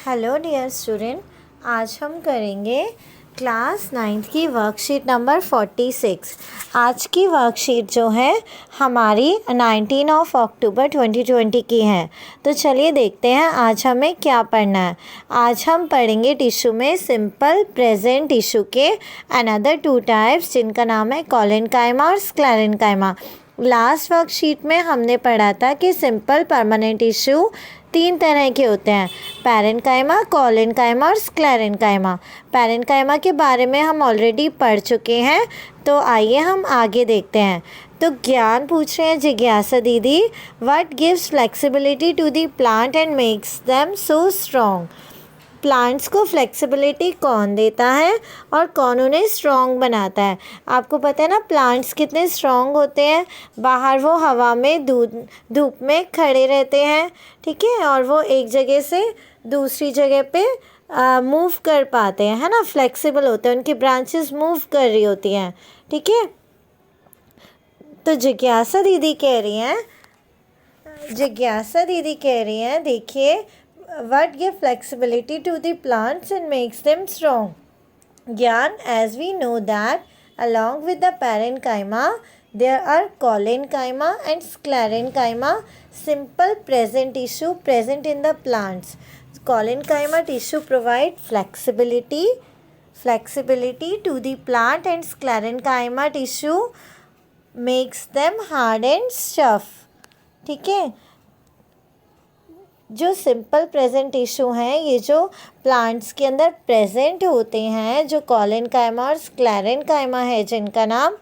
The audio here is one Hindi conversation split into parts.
हेलो डियर स्टूडेंट, आज हम करेंगे क्लास 9th की वर्कशीट नंबर 46। आज की वर्कशीट जो है हमारी 19 अक्टूबर 2020 की है। तो चलिए देखते हैं आज हमें क्या पढ़ना है। आज हम पढ़ेंगे टिश्यू में सिंपल प्रेजेंट टिश्यू के अनदर 2 टाइप्स, जिनका नाम है कॉलेनकाइमा और स्क्लेरेनकाइमा। लास्ट वर्कशीट में हमने पढ़ा था कि सिंपल परमानेंट टिश्यू 3 तरह के होते हैं, पैरेन्काइमा, कॉलेनकाइमा और स्क्लेरेनकाइमा। पैरेन्काइमा के बारे में हम ऑलरेडी पढ़ चुके हैं, तो आइए हम आगे देखते हैं। तो ज्ञान पूछ रहे हैं जिज्ञासा दीदी, what gives flexibility to the plant and makes them so strong. Plants को फ्लेक्सिबिलिटी कौन देता है और कौन उन्हें स्ट्रॉन्ग बनाता है। आपको पता है ना प्लांट्स कितने स्ट्रॉन्ग होते हैं। बाहर वो हवा में धूप में खड़े रहते हैं, ठीक है, और वो एक जगह से दूसरी जगह पे मूव कर पाते हैं, है ना, फ्लेक्सिबल होते हैं, उनकी ब्रांचेस मूव कर रही होती हैं, ठीक है। तो जिज्ञासा दीदी कह रही हैं, देखिए, what give flexibility to the plants and makes them strong? Gyan, as we know that along with the parenchyma there are collenchyma and sclerenchyma, simple present tissue present in the plants. Collenchyma tissue provide flexibility to the plant and sclerenchyma tissue makes them hard and tough, ठीक है। जो सिंपल प्रेजेंट टिश्यू हैं, ये जो प्लांट्स के अंदर प्रेजेंट होते हैं, जो कॉलेनकाइमा और स्क्लेरेनकाइमा है, जिनका नाम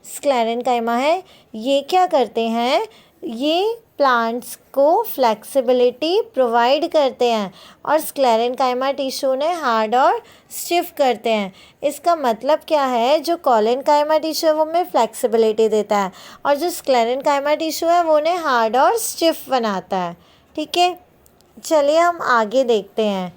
स्क्लेरेनकाइमा है, ये क्या करते हैं, ये प्लांट्स को फ्लेक्सिबिलिटी प्रोवाइड करते हैं और स्क्लेरेनकाइमा टिश्यू ने हार्ड और स्टिफ करते हैं। इसका मतलब क्या है, जो कॉलेनकाइमा टिश्यू है वो हमें फ्लेक्सिबिलिटी देता है और जो स्क्लेरेनकाइमा टिश्यू है वो उन्हें हार्ड और स्टिफ बनाता है, ठीक है। चलिए हम आगे देखते हैं,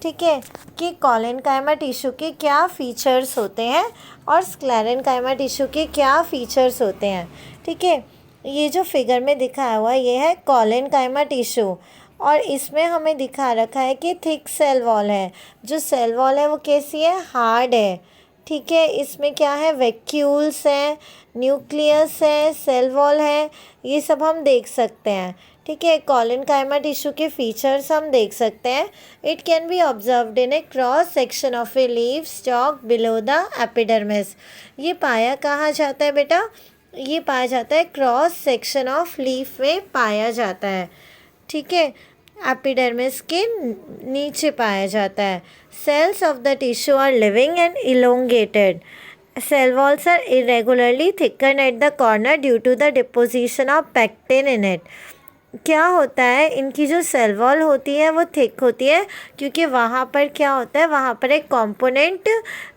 ठीक है, कि कॉलेनकाइमा टिश्यू के क्या फ़ीचर्स होते हैं और स्क्लेरेनकाइमा टिश्यू के क्या फ़ीचर्स होते हैं, ठीक है। ये जो फिगर में दिखाया हुआ है ये है कॉलेनकाइमा टिश्यू और इसमें हमें दिखा रखा है कि थिक सेल वॉल है। जो सेल वॉल है वो कैसी है, हार्ड है, ठीक है। इसमें क्या है, वैक्यूल्स हैं, न्यूक्लियस है, सेल वॉल है, ये सब हम देख सकते हैं, ठीक है। कॉलेनकाइमा टिश्यू के फीचर्स हम देख सकते हैं। It can be observed in a cross section of a leaf stalk below the epidermis. ये पाया कहाँ जाता है बेटा, ये पाया जाता है क्रॉस सेक्शन ऑफ लीफ में पाया जाता है, ठीक है, एपिडर्मिस के नीचे पाया जाता है। Cells of the tissue are living and elongated. Cell walls are irregularly thickened at the corner due to the deposition of pectin in it. क्या होता है, इनकी जो सेल वॉल होती है वो थिक होती है क्योंकि वहाँ पर क्या होता है, वहाँ पर एक कंपोनेंट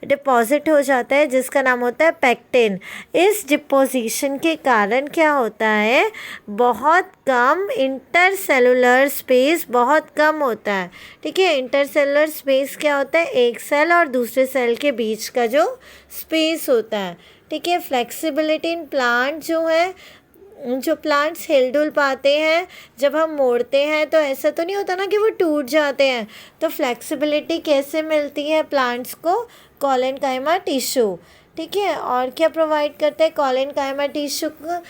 डिपॉजिट हो जाता है जिसका नाम होता है पेक्टिन। इस डिपोजिशन के कारण क्या होता है, बहुत कम इंटरसेलुलर स्पेस बहुत कम होता है, ठीक है। इंटरसेलुलर स्पेस क्या होता है, एक सेल और दूसरे सेल के बीच का जो स्पेस होता है, ठीक है। फ्लेक्सिबिलिटी इन प्लांट जो है, जो प्लांट्स हिलडुल पाते हैं, जब हम मोड़ते हैं तो ऐसा तो नहीं होता ना कि वो टूट जाते हैं। तो फ्लेक्सिबिलिटी कैसे मिलती है प्लांट्स को, कॉलेनकाइमा टिश्यू, ठीक है। और क्या प्रोवाइड करता है कॉलेनकाइमा टिश्यू को,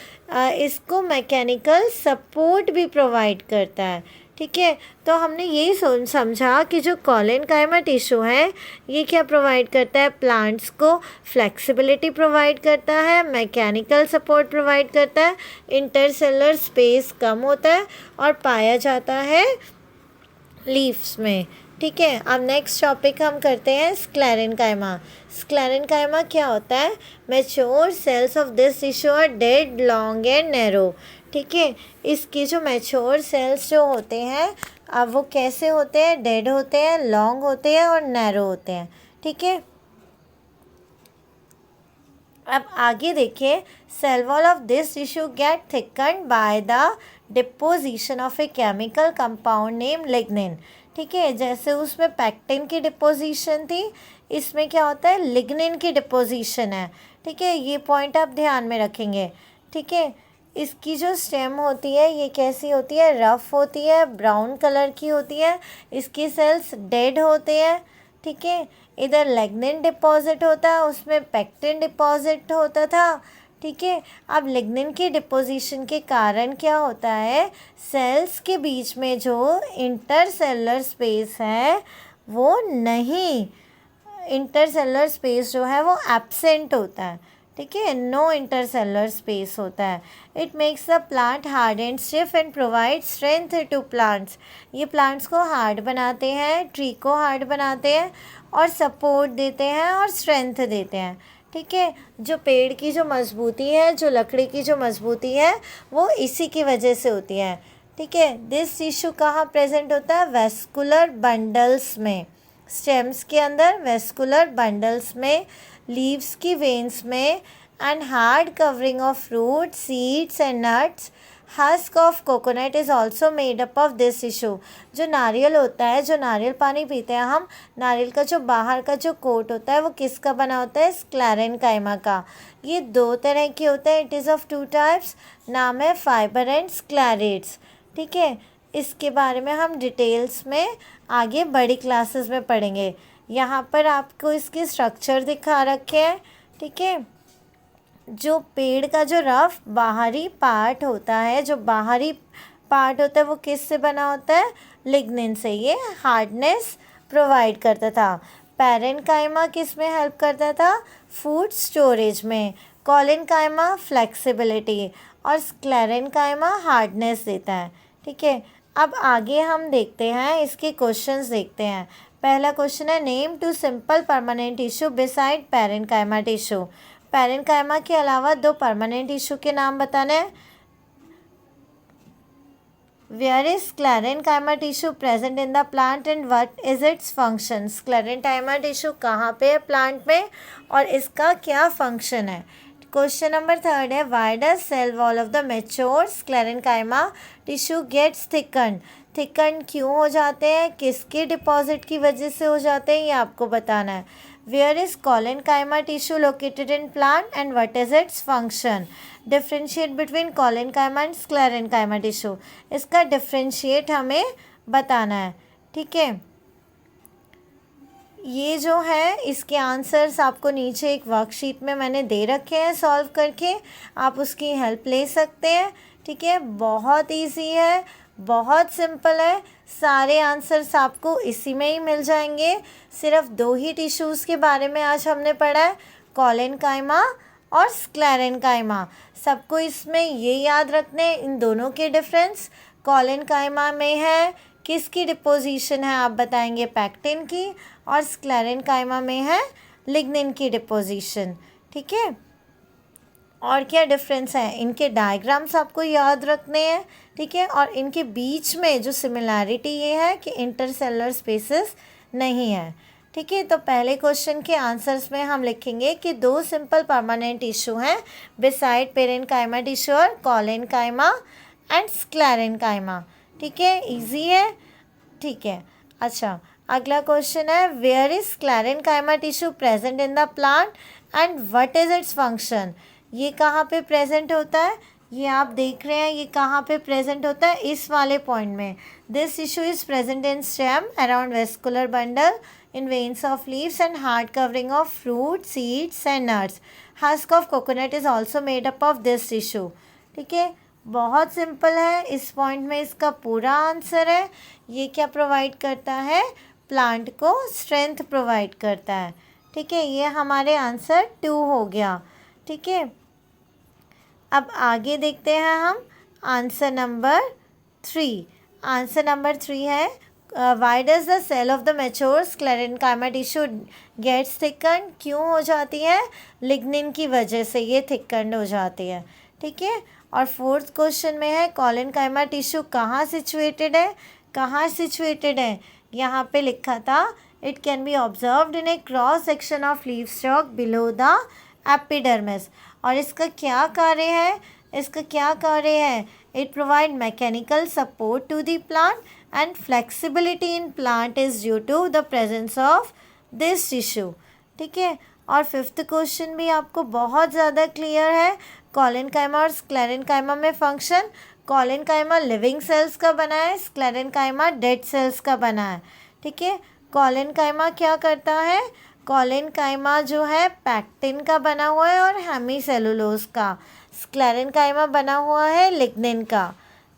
इसको मैकेनिकल सपोर्ट भी प्रोवाइड करता है, ठीक है। तो हमने यही समझा कि जो कॉलेनकाइमा टिश्यू है ये क्या प्रोवाइड करता है, प्लांट्स को फ्लेक्सिबिलिटी प्रोवाइड करता है, मैकेनिकल सपोर्ट प्रोवाइड करता है, इंटरसेलुलर स्पेस कम होता है और पाया जाता है लीव्स में, ठीक है। अब नेक्स्ट टॉपिक हम करते हैं स्क्लेरेनकाइमा। स्क्लेरेनकाइमा क्या होता है, mature cells of this tissue are dead, long and narrow, ठीक है। इसके जो मैच्योर सेल्स जो होते हैं, अब वो कैसे होते हैं, डेड होते हैं, लॉन्ग होते हैं और नैरो होते हैं, ठीक है। अब आगे देखिए, cell wall of this tissue get thickened by the deposition of a chemical compound name lignin, ठीक है। जैसे उसमें पेक्टिन की डिपोजिशन थी, इसमें क्या होता है, लिग्निन की डिपोजिशन है, ठीक है। ये पॉइंट आप ध्यान में रखेंगे, ठीक है। इसकी जो स्टेम होती है ये कैसी होती है, रफ होती है, ब्राउन कलर की होती है, इसके सेल्स डेड होते हैं, ठीक है। इधर लिग्निन डिपॉजिट होता है, उसमें पेक्टिन डिपॉजिट होता था, ठीक है। अब लिग्निन की डिपोजिशन के कारण क्या होता है, सेल्स के बीच में जो इंटरसेलुलर स्पेस है वो नहीं, इंटरसेलुलर स्पेस जो है वो एब्सेंट होता है, ठीक है, नो इंटरसेलुलर स्पेस होता है। It makes the plant hard and stiff and provide strength to plants. ये प्लांट्स को हार्ड बनाते हैं, ट्री को हार्ड बनाते हैं और सपोर्ट देते हैं और स्ट्रेंथ देते हैं, ठीक है। जो पेड़ की जो मजबूती है, जो लकड़ी की जो मजबूती है वो इसी की वजह से होती है, ठीक है। दिस टिश्यू कहाँ प्रेजेंट होता है, वेस्कुलर बंडल्स में, स्टेम्स के अंदर, वेस्कुलर बंडल्स में, लीव्स की वेन्स में, and hard covering of fruit, seeds and nuts. Husk of coconut is also made up of this tissue. जो नारियल होता है, जो नारियल पानी पीते हैं हम, नारियल का जो बाहर का जो कोट होता है वो किसका बना होता है, स्क्लेरेनकाइमा का। ये दो तरह के होते हैं, इट इज़ ऑफ 2 टाइप्स, नाम है फाइबर एंड स्क्लेरेट्स, ठीक है। इसके बारे में हम डिटेल्स में आगे बड़ी क्लासेस में पढ़ेंगे। यहाँ पर आपको इसके स्ट्रक्चर दिखा रखे हैं, ठीक है। जो पेड़ का जो रफ बाहरी पार्ट होता है, जो बाहरी पार्ट होता है वो किस से बना होता है, लिग्निन से। ये हार्डनेस प्रोवाइड करता था। पैरेन्काइमा किस में हेल्प करता था, फूड स्टोरेज में। कॉलेनकाइमा फ्लेक्सिबिलिटी और स्क्लेरेनकाइमा हार्डनेस देता है, ठीक है। अब आगे हम देखते हैं, इसके क्वेश्चंस देखते हैं। पहला क्वेश्चन है, name 2 simple permanent tissue beside parenchyma tissue. Parenchyma के अलावा 2 परमानेंट टिश्यू के नाम बताने हैं। Where is sclerenchyma tissue present in the plant and what is its function. Sclerenchyma tissue कहाँ पे है प्लांट में और इसका क्या फंक्शन है। क्वेश्चन नंबर 3 है, why does cell wall of the mature sclerenchyma tissue gets thicken. Thicken क्यों हो जाते हैं, किसके डिपॉजिट की वजह से हो जाते हैं, ये आपको बताना है। Where is collenchyma tissue located in plant and what is its function. Differentiate between collenchyma and sclerenchyma tissue, इसका डिफ्रेंशिएट हमें बताना है, ठीक है। ये जो है इसके आंसर्स आपको नीचे एक वर्कशीट में मैंने दे रखे हैं सॉल्व करके, आप उसकी हेल्प ले सकते हैं, ठीक है। बहुत इजी है, बहुत सिंपल है, सारे आंसर्स आपको इसी में ही मिल जाएंगे। सिर्फ 2 ही टिश्यूज़ के बारे में आज हमने पढ़ा है, कॉलेनकाइमा और स्क्लेरेनकाइमा। सबको इसमें ये याद रखने, इन दोनों के डिफरेंस। कॉलेनकाइमा में है किसकी डिपोजिशन है, आप बताएंगे पैक्टिन की, और स्क्लेरेनकाइमा में है लिग्निन की डिपोजिशन, ठीक है। और क्या डिफरेंस है, इनके डायग्राम्स आपको याद रखने हैं, ठीक है। और इनके बीच में जो सिमिलैरिटी ये है कि इंटरसेलुलर स्पेसेस नहीं है, ठीक है। तो पहले क्वेश्चन के आंसर्स में हम लिखेंगे कि 2 सिंपल परमानेंट टिश्यू हैं बिसाइड पैरेन्काइमा टिश्यू और कॉलेनकाइमा एंड स्क्लेरेनकाइमा, ठीक है, इजी है, ठीक है। अच्छा, अगला क्वेश्चन है, where is sclerenchyma tissue present in the plant and what is its function. ये कहाँ पे प्रेजेंट होता है, ये आप देख रहे हैं, ये कहाँ पे प्रेजेंट होता है, इस वाले पॉइंट में। This tissue is present in stem around vascular bundle in veins of leaves and hard covering of fruit, seeds and nuts. Husk of coconut is also made up of this tissue. ठीक है, बहुत सिंपल है, इस पॉइंट में इसका पूरा आंसर है। ये क्या प्रोवाइड करता है, प्लांट को स्ट्रेंथ प्रोवाइड करता है, ठीक है। ये हमारे आंसर 2 हो गया, ठीक है। अब आगे देखते हैं हम आंसर नंबर 3। आंसर नंबर 3 है, why does the cell of the mature sclerenchyma tissue gets thicken. क्यों हो जाती है, लिग्निन की वजह से ये थिकन्ड हो जाती है, ठीक है। और 4th क्वेश्चन में है, कॉलेनकाइमा टिश्यू कहाँ सिचुएटेड है, कहाँ सिचुएटेड है, यहाँ पे लिखा था, it can be observed in a cross section of leaf stalk below the epidermis. और इसका क्या कार्य है, इसका क्या कार्य है, it provide mechanical support to the plant and flexibility in plant is due to the presence of this tissue, ठीक है। और 5th क्वेश्चन भी आपको बहुत ज़्यादा क्लियर है, कॉलेनकाइमा और स्क्लेरेनकाइमा में फंक्शन, कॉलेनकाइमा लिविंग सेल्स का बना है, स्क्लेरेनकाइमा डेड सेल्स का बना है। ठीक है, कॉलेनकाइमा क्या करता है, कॉलेनकाइमा जो है पैक्टिन का बना हुआ है और हेमीसेलुलोज का, स्क्लेरेनकाइमा बना हुआ है लिग्निन का।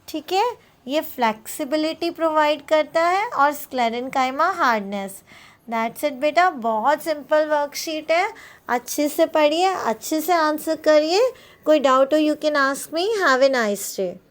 ठीक है, ये फ्लेक्सिबिलिटी प्रोवाइड करता है और स्क्लेरेनकाइमा हार्डनेस। दैट्स इट बेटा, बहुत सिंपल वर्कशीट है, अच्छे से पढ़िए, अच्छे से आंसर करिए। कोई डाउट हो you can ask me. Have a nice day.